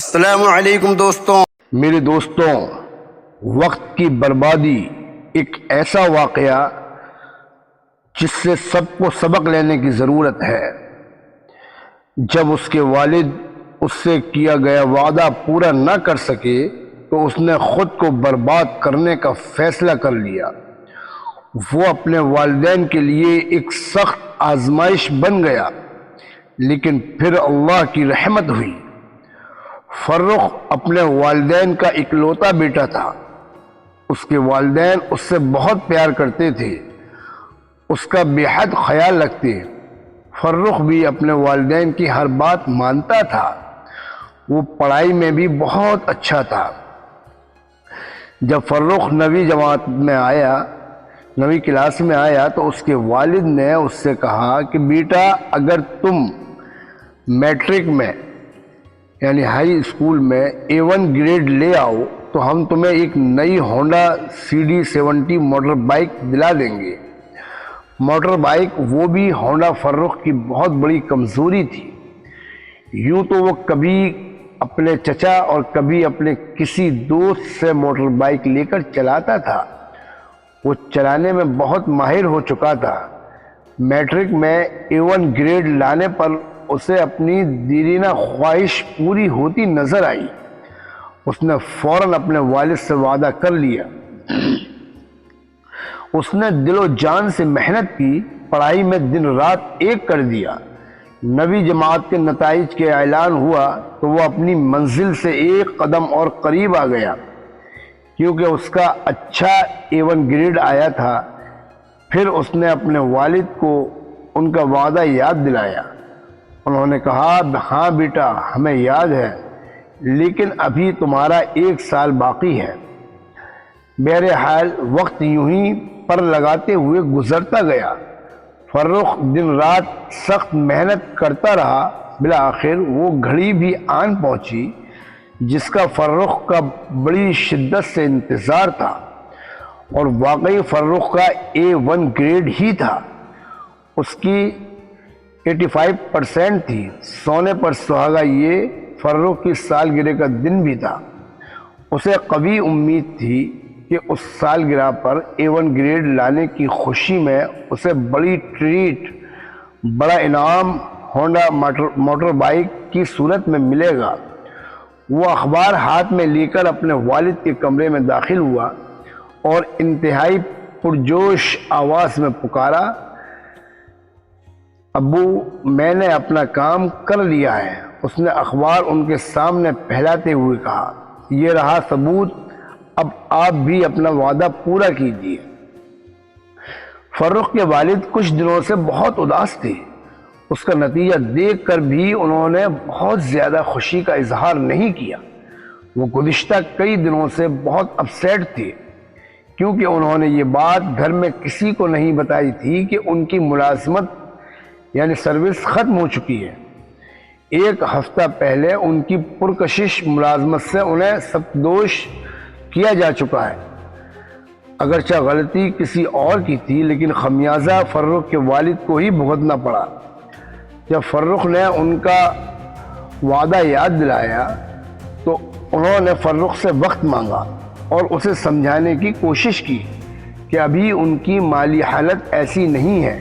السلام علیکم دوستوں. میرے دوستوں، وقت کی بربادی ایک ایسا واقعہ جس سے سب کو سبق لینے کی ضرورت ہے. جب اس کے والد اس سے کیا گیا وعدہ پورا نہ کر سکے تو اس نے خود کو برباد کرنے کا فیصلہ کر لیا. وہ اپنے والدین کے لیے ایک سخت آزمائش بن گیا، لیکن پھر اللہ کی رحمت ہوئی. فرخ اپنے والدین کا اکلوتا بیٹا تھا. اس کے والدین اس سے بہت پیار کرتے تھے، اس کا بے حد خیال رکھتے. فرخ بھی اپنے والدین کی ہر بات مانتا تھا. وہ پڑھائی میں بھی بہت اچھا تھا. جب فرخ نویں کلاس میں آیا تو اس کے والد نے اس سے کہا کہ بیٹا، اگر تم میٹرک میں یعنی ہائی اسکول میں A1 گریڈ لے آؤ تو ہم تمہیں ایک نئی ہونڈا CD70 موٹر بائک دلا دیں گے. موٹر بائک وہ بھی ہونڈا فرخ کی بہت بڑی کمزوری تھی. یوں تو وہ کبھی اپنے چچا اور کبھی اپنے کسی دوست سے موٹر بائک لے کر چلاتا تھا. وہ چلانے میں بہت ماہر ہو چکا تھا. میٹرک میں A1 گریڈ لانے پر اسے اپنی دیرینہ خواہش پوری ہوتی نظر آئی. اس نے فوراً اپنے والد سے وعدہ کر لیا. اس نے دل و جان سے محنت کی، پڑھائی میں دن رات ایک کر دیا. نویں جماعت کے نتائج کے اعلان ہوا تو وہ اپنی منزل سے ایک قدم اور قریب آ گیا، کیونکہ اس کا اچھا A1 گریڈ آیا تھا. پھر اس نے اپنے والد کو ان کا وعدہ یاد دلایا. انہوں نے کہا، ہاں بیٹا، ہمیں یاد ہے، لیکن ابھی تمہارا 1 سال باقی ہے. بہرحال وقت یوں ہی پر لگاتے ہوئے گزرتا گیا. فرخ دن رات سخت محنت کرتا رہا. بالآخر وہ گھڑی بھی آن پہنچی جس کا فرخ کا بڑی شدت سے انتظار تھا، اور واقعی فرخ کا A1 گریڈ ہی تھا. اس کی 85% تھی. سونے پر سہاگا یہ فرخ کی سالگرہ کا دن بھی تھا. اسے قوی امید تھی کہ اس سالگرہ پر A1 گریڈ لانے کی خوشی میں اسے بڑی ٹریٹ، بڑا انعام ہونڈا موٹر بائک کی صورت میں ملے گا. وہ اخبار ہاتھ میں لے کر اپنے والد کے کمرے میں داخل ہوا اور انتہائی پرجوش آواز میں پکارا، ابو، میں نے اپنا کام کر لیا ہے. اس نے اخبار ان کے سامنے پھیلاتے ہوئے کہا، یہ رہا ثبوت، اب آپ بھی اپنا وعدہ پورا کیجیے. فرخ کے والد کچھ دنوں سے بہت اداس تھے. اس کا نتیجہ دیکھ کر بھی انہوں نے بہت زیادہ خوشی کا اظہار نہیں کیا. وہ گزشتہ کئی دنوں سے بہت اپسیٹ تھے، کیونکہ انہوں نے یہ بات گھر میں کسی کو نہیں بتائی تھی کہ ان کی ملازمت یعنی سروس ختم ہو چکی ہے. 1 ہفتہ پہلے ان کی پرکشش ملازمت سے انہیں سبکدوش کیا جا چکا ہے. اگرچہ غلطی کسی اور کی تھی، لیکن خمیازہ فرخ کے والد کو ہی بھگتنا پڑا. جب فرخ نے ان کا وعدہ یاد دلایا تو انہوں نے فرخ سے وقت مانگا اور اسے سمجھانے کی کوشش کی کہ ابھی ان کی مالی حالت ایسی نہیں ہے.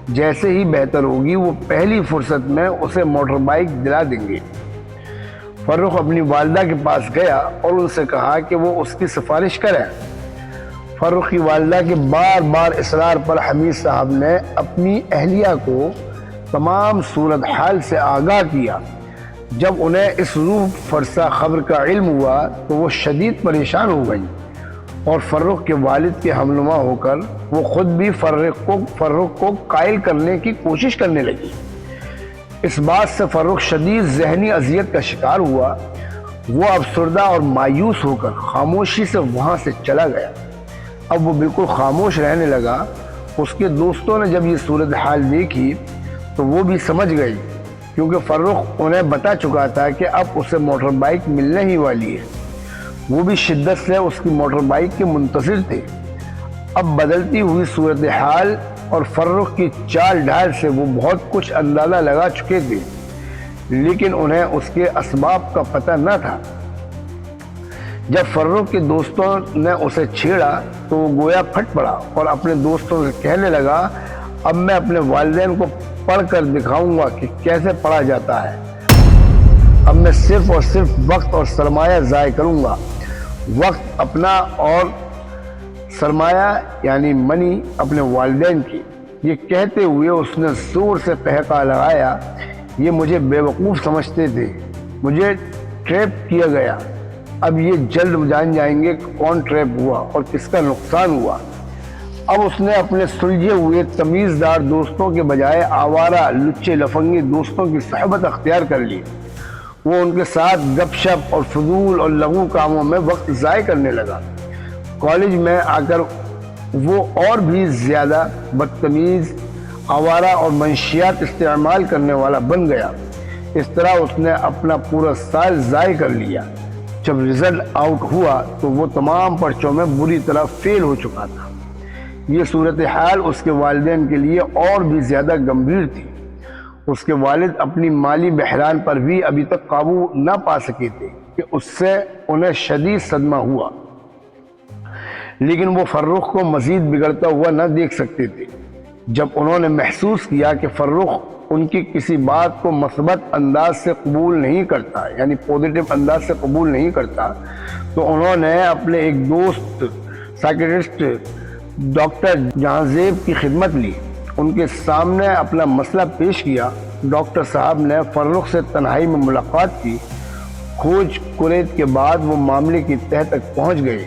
جیسے ہی بہتر ہوگی وہ پہلی فرصت میں اسے موٹر بائک دلا دیں گے. فرخ اپنی والدہ کے پاس گیا اور ان سے کہا کہ وہ اس کی سفارش کریں. فرخ کی والدہ کے بار بار اصرار پر حمید صاحب نے اپنی اہلیہ کو تمام صورتحال سے آگاہ کیا. جب انہیں اس روح فرسا خبر کا علم ہوا تو وہ شدید پریشان ہو گئی اور فرخ کے والد کے ہمنما ہو کر وہ خود بھی فرخ کو قائل کرنے کی کوشش کرنے لگی. اس بات سے فرخ شدید ذہنی اذیت کا شکار ہوا. وہ افسردہ اور مایوس ہو کر خاموشی سے وہاں سے چلا گیا. اب وہ بالکل خاموش رہنے لگا. اس کے دوستوں نے جب یہ صورتحال دیکھی تو وہ بھی سمجھ گئی، کیونکہ فرخ انہیں بتا چکا تھا کہ اب اسے موٹر بائک ملنے ہی والی ہے. وہ بھی شدت سے اس کی موٹر بائک کے منتظر تھے. اب بدلتی ہوئی صورتحال اور فرخ کی چال ڈھال سے وہ بہت کچھ اندازہ لگا چکے تھے لیکن انہیں اس کے اسباب کا پتہ نہ تھا۔ جب فرخ کے دوستوں نے اسے چھیڑا تو وہ گویا پھٹ پڑا اور اپنے دوستوں سے کہنے لگا، اب میں اپنے والدین کو پڑھ کر دکھاؤں گا کہ کیسے پڑھا جاتا ہے۔ اب میں صرف اور صرف وقت اور سرمایہ ضائع کروں گا، وقت اپنا اور سرمایہ یعنی منی اپنے والدین کی۔ یہ کہتے ہوئے اس نے زور سے قہقہ لگایا۔ یہ مجھے بیوقوف سمجھتے تھے، مجھے ٹریپ کیا گیا۔ اب یہ جلد جان جائیں گے کہ کون ٹریپ ہوا اور کس کا نقصان ہوا۔ اب اس نے اپنے سلجھے ہوئے تمیزدار دوستوں کے بجائے آوارہ لچے لفنگی دوستوں کی صحبت اختیار کر لی۔ وہ ان کے ساتھ گپ شپ اور فضول اور لغو کاموں میں وقت ضائع کرنے لگا۔ کالج میں آ کر وہ اور بھی زیادہ بدتمیز، آوارہ اور منشیات استعمال کرنے والا بن گیا۔ اس طرح اس نے اپنا پورا سال ضائع کر لیا۔ جب رزلٹ آؤٹ ہوا تو وہ تمام پرچوں میں بری طرح فیل ہو چکا تھا۔ یہ صورتحال اس کے والدین کے لیے اور بھی زیادہ گمبھیر تھی۔ اس کے والد اپنی مالی بحران پر بھی ابھی تک قابو نہ پا سکے تھے کہ اس سے انہیں شدید صدمہ ہوا، لیکن وہ فرخ کو مزید بگڑتا ہوا نہ دیکھ سکتے تھے۔ جب انہوں نے محسوس کیا کہ فرخ ان کی کسی بات کو مثبت انداز سے قبول نہیں کرتا، یعنی پازیٹیو انداز سے قبول نہیں کرتا، تو انہوں نے اپنے ایک دوست سائیکیٹرسٹ ڈاکٹر جہانزیب کی خدمت لی۔ ان کے سامنے اپنا مسئلہ پیش کیا۔ ڈاکٹر صاحب نے فرخ سے تنہائی میں ملاقات کی۔ کھوج کرید کے بعد وہ معاملے کی تہہ تک پہنچ گئے۔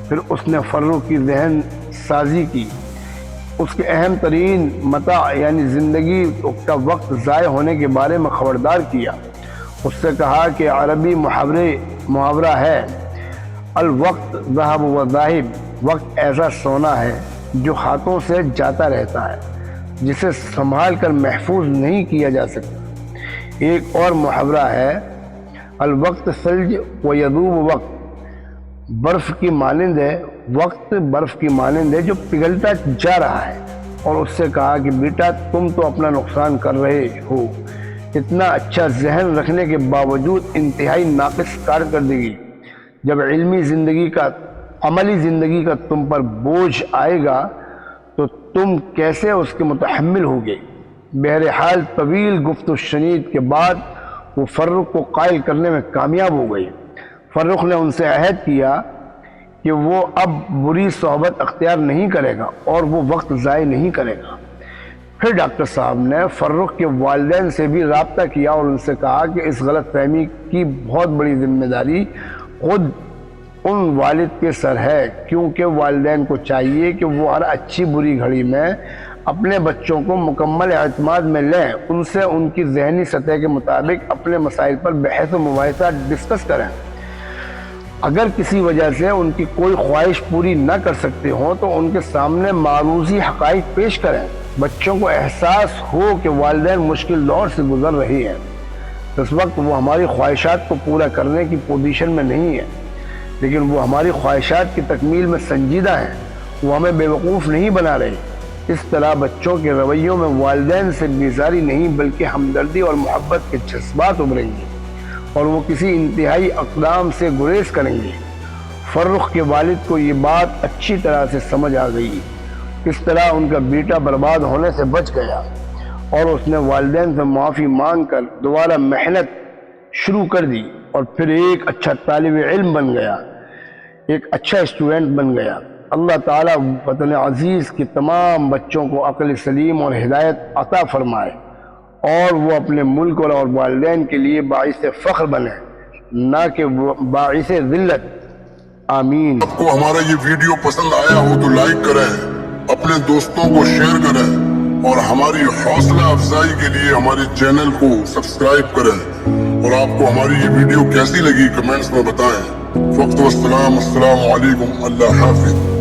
پھر اس نے فرخ کی ذہن سازی کی، اس کے اہم ترین متاع یعنی زندگی کا وقت ضائع ہونے کے بارے میں خبردار کیا۔ اس سے کہا کہ عربی محاورہ ہے، الوقت ذہب و ذاہب، وقت ایسا سونا ہے جو ہاتھوں سے جاتا رہتا ہے، جسے سنبھال کر محفوظ نہیں کیا جا سکتا۔ ایک اور محاورہ ہے، الوقت ثلج و یذوب وقت، برف کی مانند ہے، وقت برف کی مانند ہے جو پگھلتا جا رہا ہے۔ اور اس سے کہا کہ بیٹا تم تو اپنا نقصان کر رہے ہو، اتنا اچھا ذہن رکھنے کے باوجود انتہائی ناقص کارکردگی۔ جب عملی زندگی کا تم پر بوجھ آئے گا تو تم کیسے اس کے متحمل ہوگے؟ بہرحال طویل گفت و شنید کے بعد وہ فرخ کو قائل کرنے میں کامیاب ہو گئی۔ فرخ نے ان سے عہد کیا کہ وہ اب بری صحبت اختیار نہیں کرے گا اور وہ وقت ضائع نہیں کرے گا۔ پھر ڈاکٹر صاحب نے فرخ کے والدین سے بھی رابطہ کیا اور ان سے کہا کہ اس غلط فہمی کی بہت بڑی ذمہ داری خود ان والد کے سر ہے، کیونکہ والدین کو چاہیے کہ وہ ہر اچھی بری گھڑی میں اپنے بچوں کو مکمل اعتماد میں لیں، ان سے ان کی ذہنی سطح کے مطابق اپنے مسائل پر بحث و مباحثہ ڈسکس کریں۔ اگر کسی وجہ سے ان کی کوئی خواہش پوری نہ کر سکتے ہوں تو ان کے سامنے معروضی حقائق پیش کریں۔ بچوں کو احساس ہو کہ والدین مشکل دور سے گزر رہے ہیں، اس وقت وہ ہماری خواہشات کو پورا کرنے کی پوزیشن میں نہیں ہے، لیکن وہ ہماری خواہشات کی تکمیل میں سنجیدہ ہیں، وہ ہمیں بیوقوف نہیں بنا رہے۔ اس طرح بچوں کے رویوں میں والدین سے بیزاری نہیں بلکہ ہمدردی اور محبت کے جذبات ابھریں گے اور وہ کسی انتہائی اقدام سے گریز کریں گے۔ فرخ کے والد کو یہ بات اچھی طرح سے سمجھ آ گئی۔ اس طرح ان کا بیٹا برباد ہونے سے بچ گیا اور اس نے والدین سے معافی مانگ کر دوبارہ محنت شروع کر دی اور پھر ایک اچھا طالب علم بن گیا، ایک اچھا اسٹوڈنٹ بن گیا۔ اللہ تعالیٰ وطن عزیز کے تمام بچوں کو عقل سلیم اور ہدایت عطا فرمائے اور وہ اپنے ملک اور والدین کے لیے باعث فخر بنے، نہ کہ باعث ذلت۔ آمین۔ آپ کو ہمارا یہ ویڈیو پسند آیا ہو تو لائک کریں، اپنے دوستوں کو شیئر کریں اور ہماری حوصلہ افزائی کے لیے ہمارے چینل کو سبسکرائب کریں، اور آپ کو ہماری یہ ویڈیو کیسی لگی کمنٹس میں بتائیں۔ وقت والسلام، السلام علیکم، اللہ حافظ۔